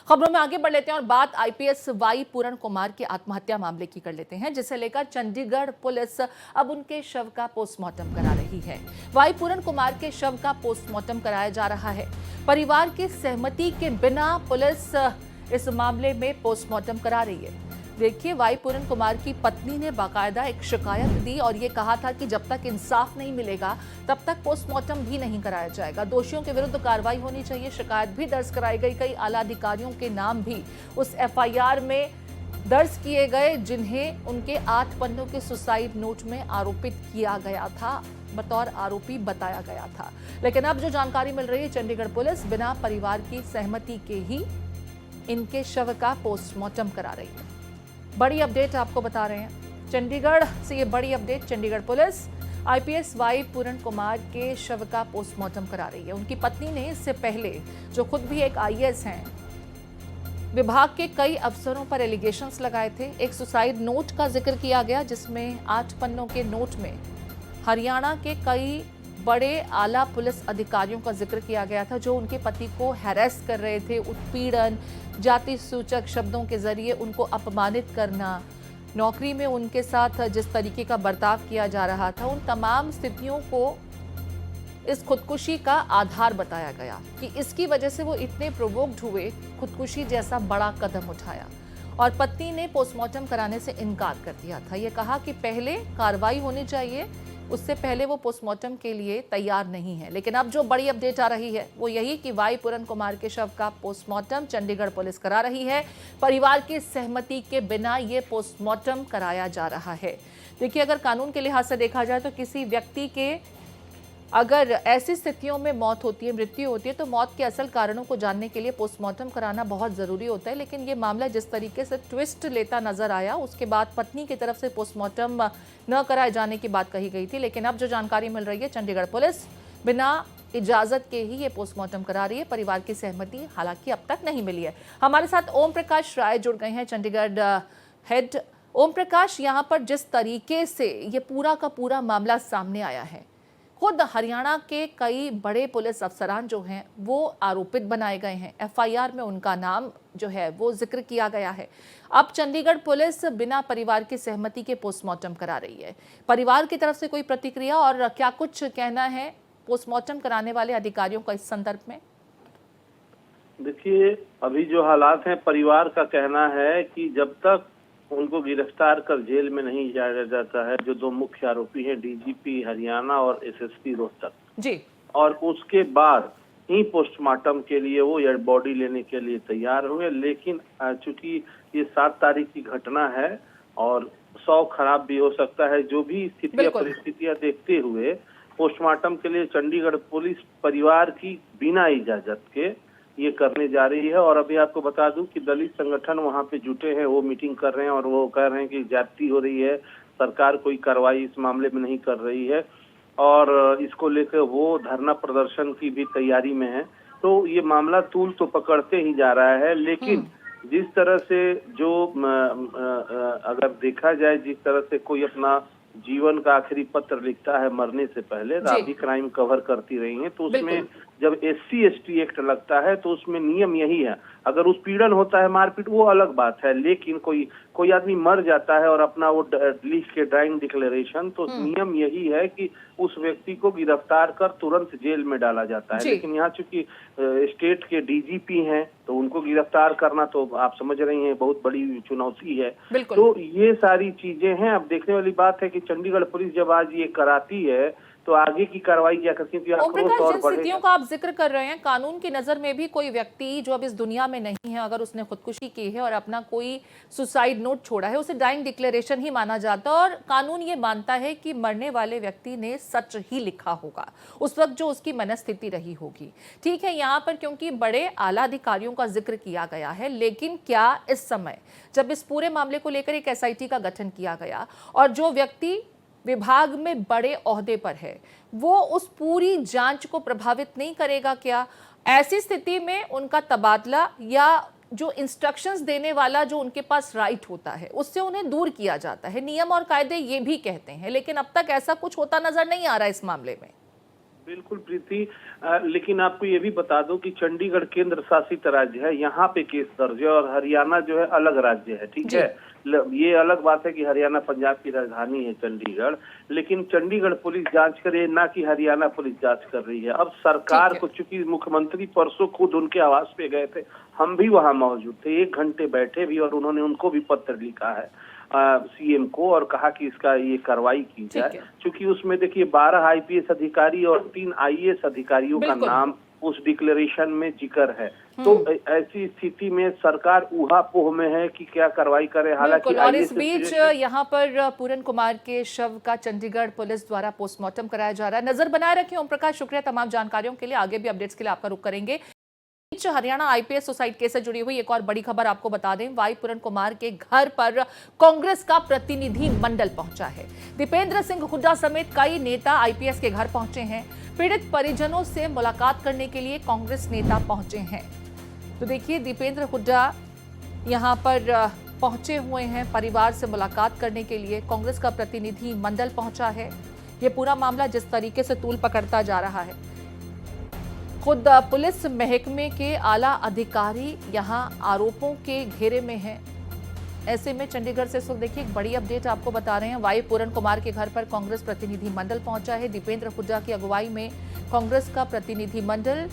खबरों में आगे बढ़ लेते हैं और बात आईपीएस वाई पूरण कुमार के आत्महत्या मामले की कर लेते हैं, जिसे लेकर चंडीगढ़ पुलिस अब उनके शव का पोस्टमार्टम करा रही है। वाई पूरण कुमार के शव का पोस्टमार्टम कराया जा रहा है। परिवार की सहमति के बिना पुलिस इस मामले में पोस्टमार्टम करा रही है। देखिए, वाई पूरण कुमार की पत्नी ने बाकायदा एक शिकायत दी और ये कहा था कि जब तक इंसाफ नहीं मिलेगा तब तक पोस्टमार्टम भी नहीं कराया जाएगा। दोषियों के विरुद्ध कार्रवाई होनी चाहिए। शिकायत भी दर्ज कराई गई। कई आला अधिकारियों के नाम भी उस एफआईआर में दर्ज किए गए, जिन्हें उनके 8 पन्नों के सुसाइड नोट में आरोपित किया गया था, बतौर आरोपी बताया गया था। लेकिन अब जो जानकारी मिल रही है, चंडीगढ़ पुलिस बिना परिवार की सहमति के ही इनके शव का पोस्टमार्टम करा रही है। बड़ी अपडेट आपको बता रहे हैं चंडीगढ़ से। ये बड़ी update, Chandigarh police IPS Y Puran Kumar के शव का पोस्टमार्टम करा रही है। उनकी पत्नी ने इससे पहले, जो खुद भी एक आईएएस हैं, विभाग के कई अफसरों पर एलिगेशंस लगाए थे। एक सुसाइड नोट का जिक्र किया गया, जिसमें 8 पन्नों के नोट में हरियाणा के कई बड़े आला पुलिस अधिकारियों का जिक्र किया गया था, जो उनके पति को हैरेस कर रहे थे। उत्पीड़न, जाति सूचक शब्दों के जरिए उनको अपमानित करना, नौकरी में उनके साथ जिस तरीके का बर्ताव किया जा रहा था, उन तमाम स्थितियों को इस खुदकुशी का आधार बताया गया कि इसकी वजह से वो इतने प्रोवोक्ड हुए, खुदकुशी जैसा बड़ा कदम उठाया। और पत्नी ने पोस्टमार्टम कराने से इनकार कर दिया था। ये कहा कि पहले कार्रवाई होनी चाहिए, उससे पहले वो पोस्टमार्टम के लिए तैयार नहीं है। लेकिन अब जो बड़ी अपडेट आ रही है वो यही कि वाई पूरण कुमार के शव का पोस्टमार्टम चंडीगढ़ पुलिस करा रही है। परिवार की सहमति के बिना ये पोस्टमार्टम कराया जा रहा है। देखिए, अगर कानून के लिहाज से देखा जाए तो किसी व्यक्ति के अगर ऐसी स्थितियों में मौत होती है, मृत्यु होती है, तो मौत के असल कारणों को जानने के लिए पोस्टमार्टम कराना बहुत ज़रूरी होता है। लेकिन ये मामला जिस तरीके से ट्विस्ट लेता नजर आया, उसके बाद पत्नी की तरफ से पोस्टमार्टम न कराए जाने की बात कही गई थी। लेकिन अब जो जानकारी मिल रही है, चंडीगढ़ पुलिस बिना इजाजत के ही ये पोस्टमार्टम करा रही है। परिवार की सहमति हालांकि अब तक नहीं मिली है। हमारे साथ ओम प्रकाश राय जुड़ गए हैं, चंडीगढ़ हेड। ओम प्रकाश, यहाँ पर जिस तरीके से ये पूरा का पूरा मामला सामने आया है, खुद हरियाणा के कई बड़े पुलिस अफसरान जो हैं वो आरोपित बनाए गए हैं। एफआईआर में उनका नाम जो है वो जिक्र किया गया है। अब चंडीगढ़ पुलिस बिना परिवार की सहमति के पोस्टमार्टम करा रही है। परिवार की तरफ से कोई प्रतिक्रिया और क्या कुछ कहना है पोस्टमार्टम कराने वाले अधिकारियों का इस संदर्भ में? देखिए, अभी जो हालात हैं, परिवार का कहना है कि जब तक उनको गिरफ्तार कर जेल में नहीं जाया जाता है, जो 2 मुख्य आरोपी हैं, डीजीपी हरियाणा और एसएसपी रोहतक जी, और उसके बाद ही पोस्टमार्टम के लिए वो डेड बॉडी लेने के लिए तैयार हुए। लेकिन चूंकि ये 7 तारीख की घटना है और 100 खराब भी हो सकता है, जो भी स्थितियां परिस्थितियां देखते हुए पोस्टमार्टम के लिए चंडीगढ़ पुलिस परिवार की बिना इजाजत के ये करने जा रही है। और अभी आपको बता दूं कि दलित संगठन वहां पे जुटे हैं, वो मीटिंग कर रहे हैं और वो कह रहे हैं कि ज्यादती हो रही है, सरकार कोई कार्रवाई इस मामले में नहीं कर रही है और इसको लेकर वो धरना प्रदर्शन की भी तैयारी में है। तो ये मामला तूल तो पकड़ते ही जा रहा है। लेकिन जिस तरह से जो अगर देखा जाए, जिस तरह से कोई अपना जीवन का आखिरी पत्र लिखता है मरने से पहले, राभी क्राइम कवर करती रही है, तो उसमें जब SC/ST एक्ट लगता है तो उसमें नियम यही है। अगर उत्पीड़न होता है, मारपीट, वो अलग बात है, लेकिन कोई आदमी मर जाता है और अपना वो लिख के ड्राइंग डिक्लेरेशन, तो नियम यही है कि उस व्यक्ति को गिरफ्तार कर तुरंत जेल में डाला जाता है। लेकिन यहाँ चूंकि स्टेट के डीजीपी हैं, तो उनको गिरफ्तार करना तो आप समझ रही हैं बहुत बड़ी चुनौती है। तो ये सारी चीजें हैं। अब देखने वाली बात है कि चंडीगढ़ पुलिस जब आज ये कराती है तो आगे की कार्रवाई क्या करती है। ओम प्रकाश, जिन स्थितियों का आप जिक्र कर रहे हैं, कानून की नजर में भी कोई व्यक्ति जो अब इस दुनिया में नहीं है, अगर उसने खुदकुशी की है और अपना कोई सुसाइड नोट छोड़ा है, उसे डाइंग डिक्लेरेशन ही माना जाता है और कानून ये मानता है कि मरने वाले व्यक्ति ने सच ही लिखा होगा उस वक्त जो उसकी मनस्थिति रही होगी। ठीक है, यहाँ पर क्योंकि बड़े आला अधिकारियों का जिक्र किया गया है, लेकिन क्या इस समय जब इस पूरे मामले को लेकर एक SIT का गठन किया गया और जो व्यक्ति विभाग में बड़े ओहदे पर है, वो उस पूरी जांच को प्रभावित नहीं करेगा क्या? ऐसी स्थिति में उनका तबादला या जो इंस्ट्रक्शंस देने वाला जो उनके पास राइट होता है, उससे उन्हें दूर किया जाता है। नियम और कायदे ये भी कहते हैं, लेकिन अब तक ऐसा कुछ होता नजर नहीं आ रहा इस मामले में। बिल्कुल प्रीति, लेकिन आपको ये भी बता दूं कि चंडीगढ़ केंद्र शासित राज्य है, यहाँ पे केस दर्ज है, और हरियाणा जो है अलग राज्य है, ठीक है। ये अलग बात है कि हरियाणा पंजाब की राजधानी है चंडीगढ़, लेकिन चंडीगढ़ पुलिस जांच करे, ना कि हरियाणा पुलिस जांच कर रही है। अब सरकार को, चूंकि मुख्यमंत्री परसों खुद उनके आवास पे गए थे, हम भी वहां मौजूद थे, 1 घंटे बैठे भी, और उन्होंने उनको भी पत्र लिखा है सीएम को, और कहा कि इसका ये कार्रवाई की जाए। क्योंकि उसमें देखिए 12 आईपीएस अधिकारी और 3 आईएएस अधिकारियों का नाम उस डिक्लेरेशन में जिक्र है। तो ऐसी स्थिति में सरकार ऊहापोह में है कि क्या कार्रवाई करे। हालांकि और इस बीच यहाँ पर पूरन कुमार के शव का चंडीगढ़ पुलिस द्वारा पोस्टमार्टम कराया जा रहा है। नजर बनाए रखें ओम प्रकाश, शुक्रिया तमाम जानकारियों के लिए। आगे भी अपडेट्स के लिए आपका रुख करेंगे। हरियाणा आईपीएस सोसाइटी केस से जुड़ी हुई एक और बड़ी खबर आपको बता दें, वाई पूरन कुमार के घर पर कांग्रेस का प्रतिनिधि मंडल पहुंचा है। दीपेंद्र सिंह हुड्डा समेत कई नेता आईपीएस के घर पहुंचे हैं। पीड़ित परिजनों से मुलाकात करने के लिए कांग्रेस नेता पहुंचे हैं। तो देखिए, दीपेंद्र हुड्डा यहां पर पहुंचे हुए हैं परिवार से मुलाकात करने के लिए। कांग्रेस का प्रतिनिधि मंडल पहुंचा है। यह पूरा मामला जिस तरीके से तूल पकड़ता जा रहा है, खुद पुलिस महकमे के आला अधिकारी यहां आरोपों के घेरे में हैं। ऐसे में चंडीगढ़ से इस वक्त देखिए एक बड़ी अपडेट आपको बता रहे हैं। वाई पूरन कुमार के घर पर कांग्रेस प्रतिनिधि मंडल पहुंचा है। दीपेंद्र हुड्डा की अगुवाई में कांग्रेस का प्रतिनिधि मंडल